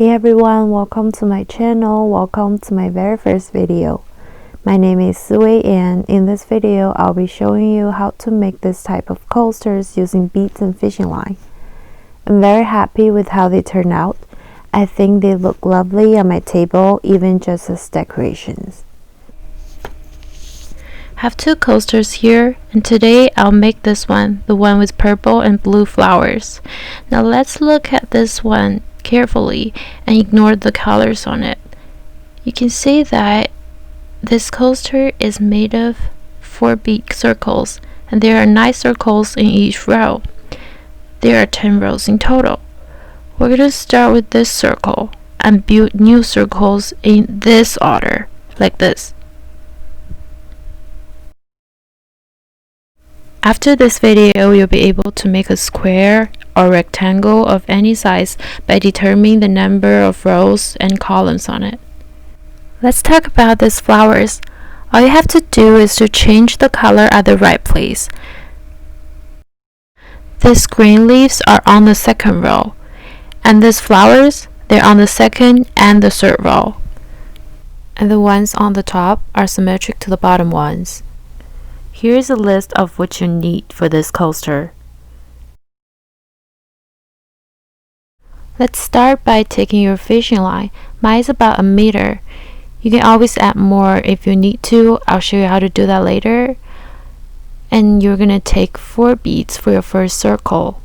Hey everyone, welcome to my channel. Welcome to my very first video. My name is Siwei, and in this video I'll be showing you how to make this type of coasters using beads and fishing line. I'm very happy with how they turn out. I think they look lovely on my table, even just as decorations. I have two coasters here, and today I'll make this one, the one with purple and blue flowers. Now let's look at this one carefully and ignore the colors on it. You can see that this coaster is made of 4 bead circles, and there are 9 circles in each row. There are 10 rows in total. We're going to start with this circle and build new circles in this order, like this. After this video, you'll be able to make a square or rectangle of any size by determining the number of rows and columns on it. Let's talk about these flowers. All you have to do is to change the color at the right place. These green leaves are on the second row, and these flowers, they're on the second and the third row. And the ones on the top are symmetric to the bottom ones. Here's a list of what you need for this coaster. Let's start by taking your fishing line. Mine is about 1 meter. You can always add more if you need to. I'll show you how to do that later. And you're gonna take 4 beads for your first circle.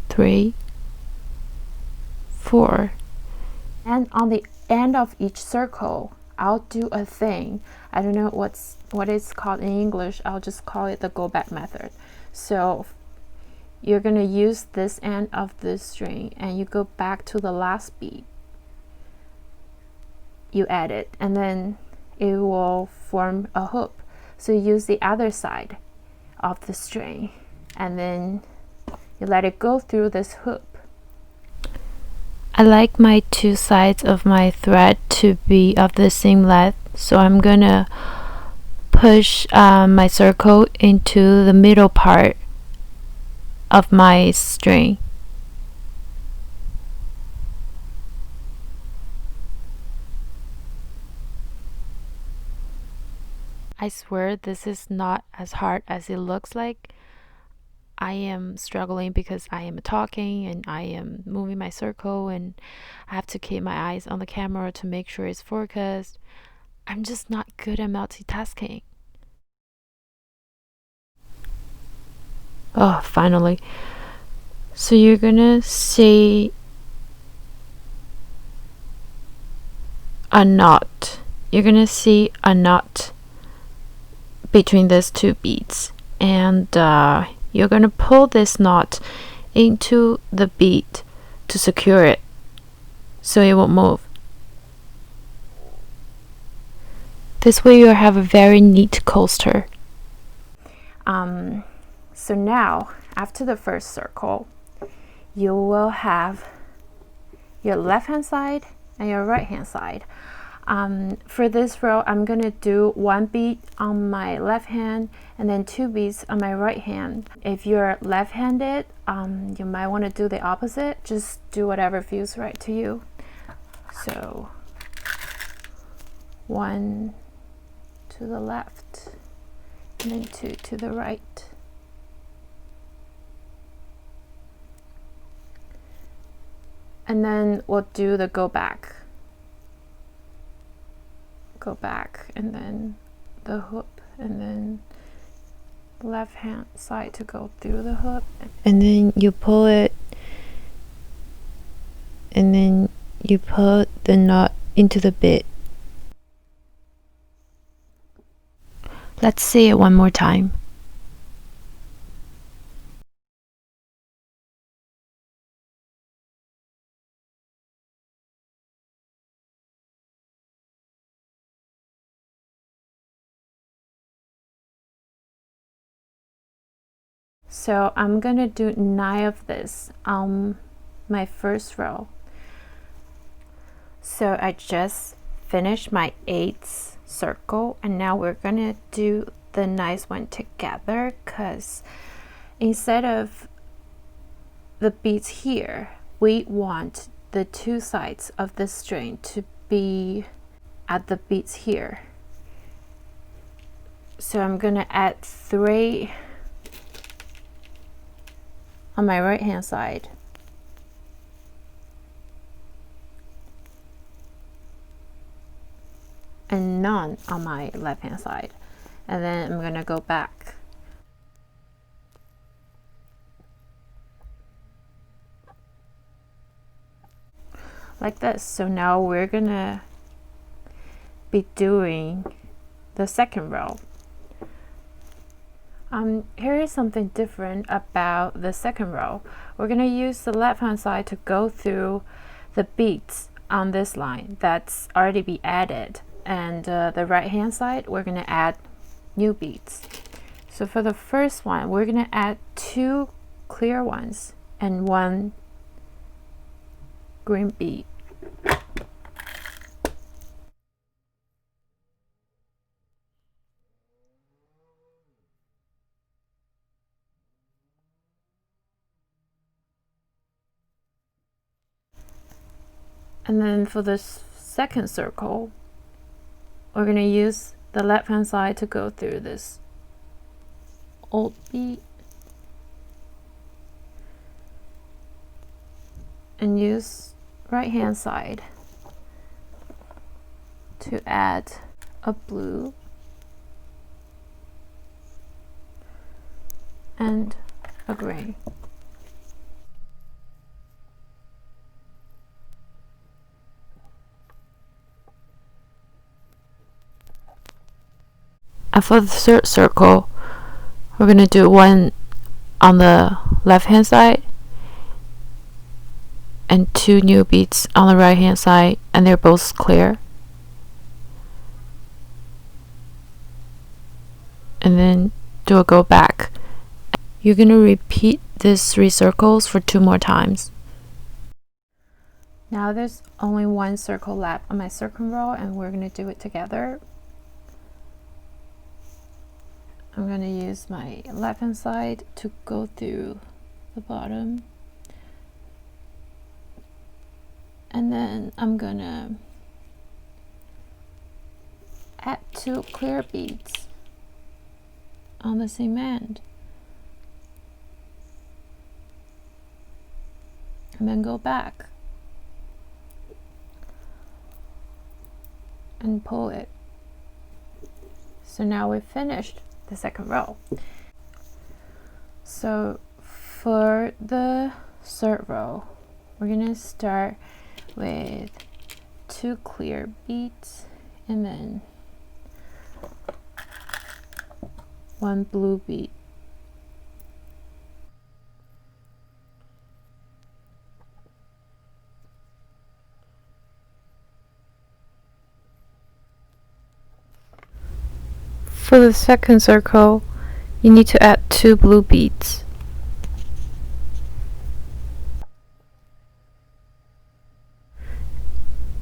3, 4. And on the end of each circle, I'll do a thing. I don't know what it's called in English. I'll just call it the go back method. So you're going to use this end of this string and you go back to the last bead. You add it and then it will form a hoop. So you use the other side of the string and then you let it go through this hoop. I like my 2 sides of my thread to be of the same length, so I'm gonna push my circle into the middle part of my string. I swear this is not as hard as it looks like. I am struggling because I am talking and I am moving my circle and I have to keep my eyes on the camera to make sure it's focused. I'm just not good at multitasking. Oh, finally. So you're gonna see a knot. You're gonna see a knot between these 2 beads, and you're going to pull this knot into the bead to secure it so it won't move. This way you'll have a very neat coaster. So now, after the first circle, you will have your left hand side and your right hand side. For this row, I'm gonna do 1 bead on my left hand and then 2 beads on my right hand. If you're left-handed, you might want to do the opposite. Just do whatever feels right to you. So 1 to the left and then 2 to the right. And then we'll do the go back and then the hoop and then left hand side to go through the hoop, and then you pull it and then you put the knot into the bit. Let's see it one more time. So I'm gonna do 9 of this on my first row. So I just finished my 8th circle, and now we're gonna do the 9th one together, because instead of the beads here, we want the two sides of this string to be at the beads here. So I'm gonna add 3 on my right hand side, and none on my left hand side, and then I'm gonna go back. Like this. So now we're gonna be doing the second row. Here is something different about the second row. We're gonna use the left hand side to go through the beads on this line that's already be added, and the right hand side we're gonna add new beads. So for the first one, we're gonna add 2 clear ones and 1 green bead. And then for this second circle, we're going to use the left hand side to go through this old bead and use right hand side to add a blue and a gray. And for the third circle, we're going to do 1 on the left hand side and 2 new beads on the right hand side, and they're both clear. And then do a go back. You're going to repeat these 3 circles for 2 more times. Now there's only 1 circle left on my second row, and we're going to do it together. I'm going to use my left hand side to go through the bottom, and then I'm going to add 2 clear beads on the same end, and then go back and pull it. So now we've finished the second row. So for the third row, we're gonna start with 2 clear beads and then 1 blue bead. For the second circle, you need to add 2 blue beads.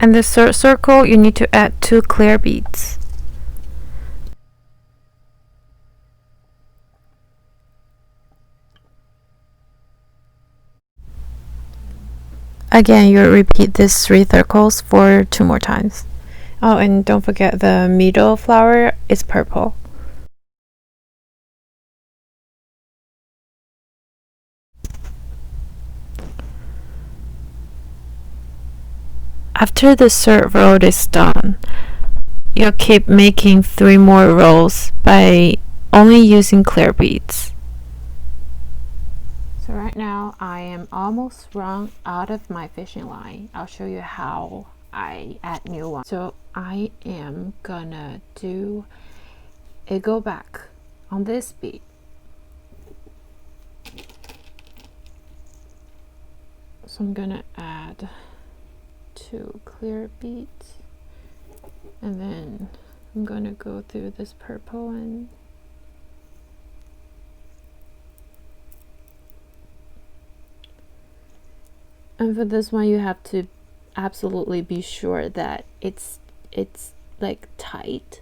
And the third circle, you need to add 2 clear beads. Again, you repeat these 3 circles for 2 more times. Oh, and don't forget the middle flower is purple. After the third row is done, you'll keep making 3 more rows by only using clear beads. So right now I am almost run out of my fishing line. I'll show you how I add new one. So I am gonna do a go back on this bead. So I'm gonna add 2 clear beads, and then I'm gonna go through this purple one. And for this one, you have to absolutely be sure that it's like tight.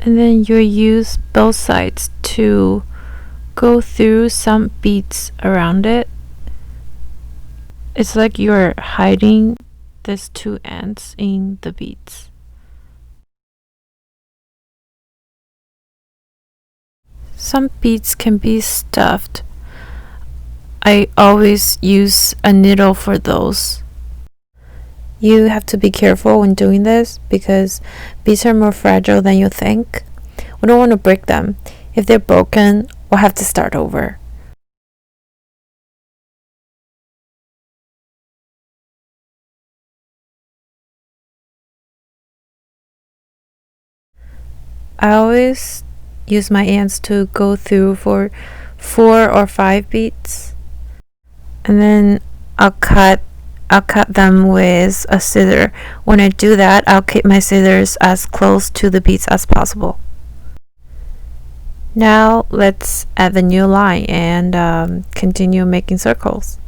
And then you use both sides to go through some beads around it. It's like you're hiding these two ends in the beads. Some beads can be stuffed. I always use a needle for those. You have to be careful when doing this because beads are more fragile than you think. We don't want to break them. If they're broken, we'll have to start over. I always use my ends to go through for 4 or 5 beads, and then I'll cut them with a scissor. When I do that, I'll keep my scissors as close to the beads as possible. Now let's add the new line and continue making circles.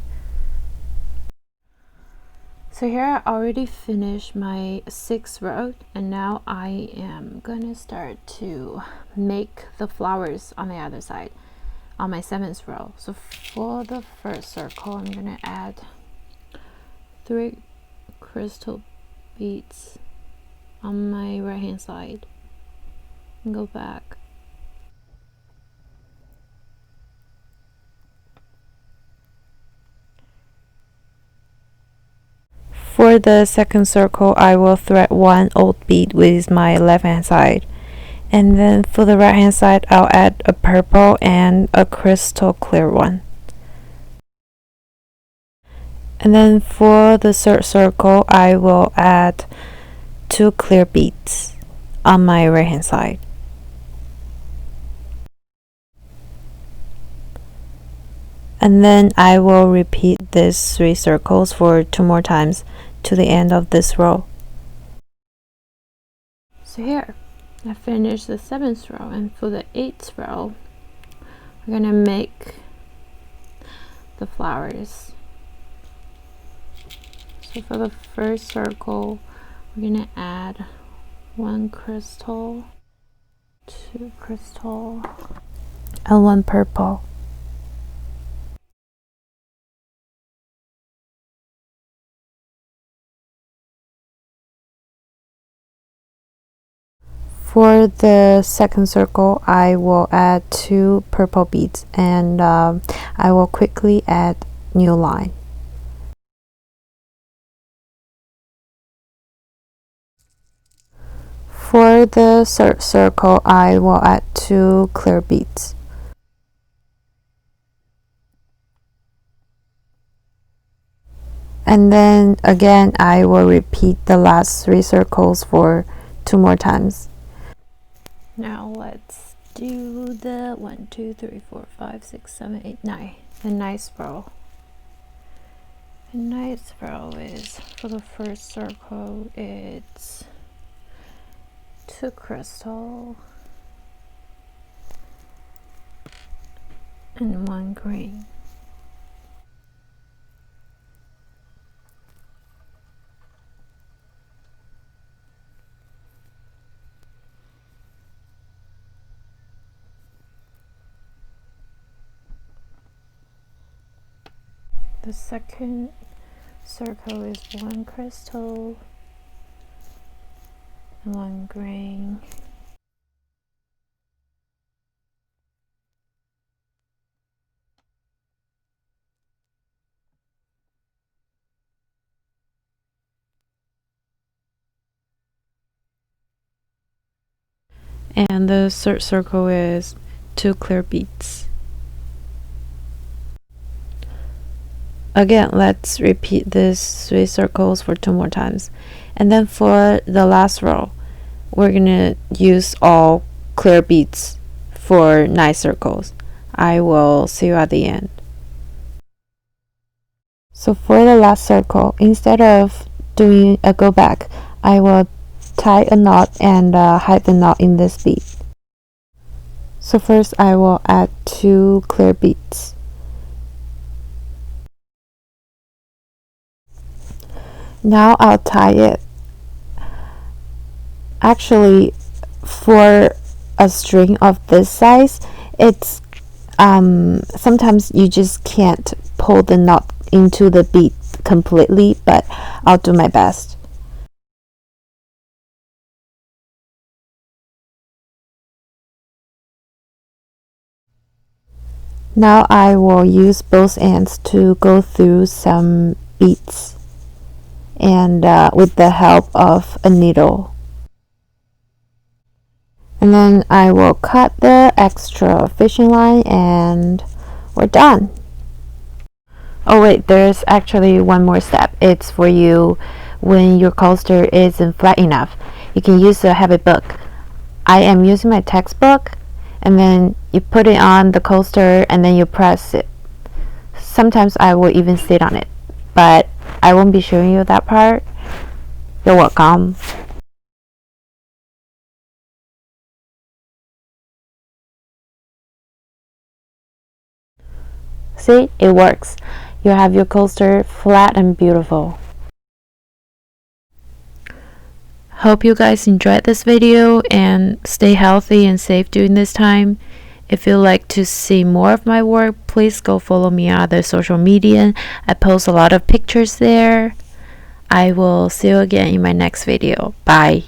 So here I already finished my 6th row, and now I am gonna start to make the flowers on the other side on my 7th row. So for the first circle, I'm gonna add 3 crystal beads on my right hand side and go back. For the second circle, I will thread 1 old bead with my left hand side, and then for the right hand side, I'll add a purple and a crystal clear one. And then for the third circle, I will add 2 clear beads on my right hand side. And then I will repeat these 3 circles for 2 more times to the end of this row. So here, I finished the 7th row, and for the 8th row, we're gonna make the flowers. So for the first circle, we're gonna add 1 crystal, 2 crystal, and 1 purple. For the second circle, I will add 2 purple beads, and I will quickly add new line. For the third circle, I will add 2 clear beads. And then again, I will repeat the last 3 circles for 2 more times. Now let's do the 1, 2, 3, 4, 5, 6, 7, 8, 9. The ninth row. The ninth row is, for the first circle, it's 2 crystal and 1 green. The second circle is 1 crystal and 1 green. And the third circle is 2 clear beads. Again, let's repeat these 3 circles for 2 more times. And then for the last row, we're gonna use all clear beads for 9 circles. I will see you at the end. So for the last circle, instead of doing a go back, I will tie a knot and hide the knot in this bead. So first I will add 2 clear beads. Now I'll tie it. Actually, for a string of this size, it's sometimes you just can't pull the knot into the bead completely, but I'll do my best. Now I will use both ends to go through some beads and with the help of a needle. And then I will cut the extra fishing line and we're done. Oh wait, there's actually one more step. It's for you when your coaster isn't flat enough. You can use a heavy book. I am using my textbook, and then you put it on the coaster and then you press it. Sometimes I will even sit on it, but I won't be showing you that part. You're welcome. See, it works. You have your coaster flat and beautiful. Hope you guys enjoyed this video and stay healthy and safe during this time. If you'd like to see more of my work, please go follow me on other social media. I post a lot of pictures there. I will see you again in my next video. Bye.